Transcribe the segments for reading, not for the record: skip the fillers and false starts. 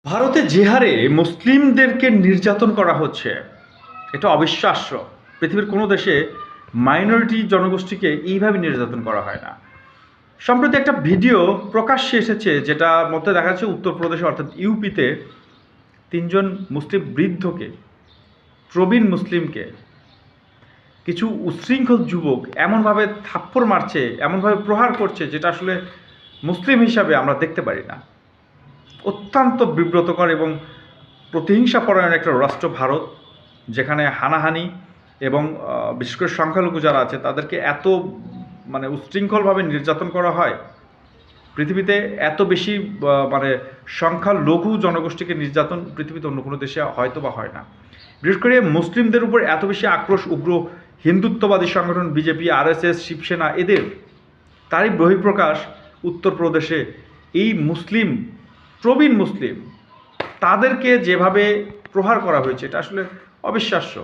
ভারতে যে হারে মুসলিমদেরকে নির্যাতন করা হচ্ছে এটা অবিশ্বাস্য। পৃথিবীর কোনো দেশে মাইনরিটি জনগোষ্ঠীকে এইভাবে নির্যাতন করা হয় না। সম্প্রতি একটা ভিডিও প্রকাশ্যে এসেছে, যেটা মধ্যে দেখা যাচ্ছে উত্তরপ্রদেশে অর্থাৎ ইউপিতে তিনজন মুসলিম বৃদ্ধকে, প্রবীণ মুসলিমকে কিছু উচ্ছৃঙ্খল যুবক এমনভাবে থাপ্পড় মারছে, এমনভাবে প্রহার করছে, যেটা আসলে মুসলিম হিসাবে আমরা দেখতে পারি না। অত্যন্ত বিব্রতকর এবং প্রতিহিংসাপরায়ণ একটা রাষ্ট্র ভারত, যেখানে হানাহানি এবং বিশেষ করে সংখ্যালঘু যারা আছে তাদেরকে এত উচ্ছৃঙ্খলভাবে নির্যাতন করা হয়। পৃথিবীতে এত বেশি মানে সংখ্যালঘু জনগোষ্ঠীকে নির্যাতন পৃথিবীতে অন্য কোনো দেশে হয়তো বা হয় না। বিশেষ করে মুসলিমদের উপর এত বেশি আক্রোশ, উগ্র হিন্দুত্ববাদী সংগঠন বিজেপি, আরএসএস, শিবসেনা, এদের তারই বহিঃপ্রকাশ উত্তরপ্রদেশে এই মুসলিম, প্রবীণ মুসলিম, তাদেরকে যেভাবে প্রহার করা হয়েছে এটা আসলে অবিশ্বাস্য।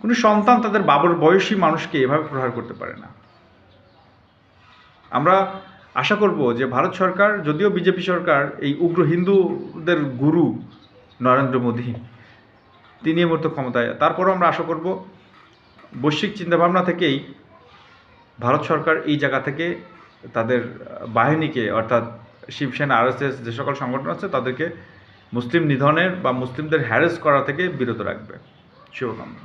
কোনো সন্তান তাদের বাবার বয়সী মানুষকে এভাবে প্রহার করতে পারে না। আমরা আশা করব যে ভারত সরকার, যদিও বিজেপি সরকার, এই উগ্র হিন্দুদের গুরু নরেন্দ্র মোদী, তিনি এই মুহূর্তে ক্ষমতায়, তারপরও আমরা আশা করব বৈশ্বিক চিন্তাভাবনা থেকেই ভারত সরকার এই জায়গা থেকে তাদের বাহিনীকে, অর্থাৎ শিবসেনা, আরএসএস যে সকল সংগঠন আছে তাদেরকে মুসলিম নিধনের বা মুসলিমদের হ্যারেস করা থেকে বিরত রাখবে। শুভকামনা।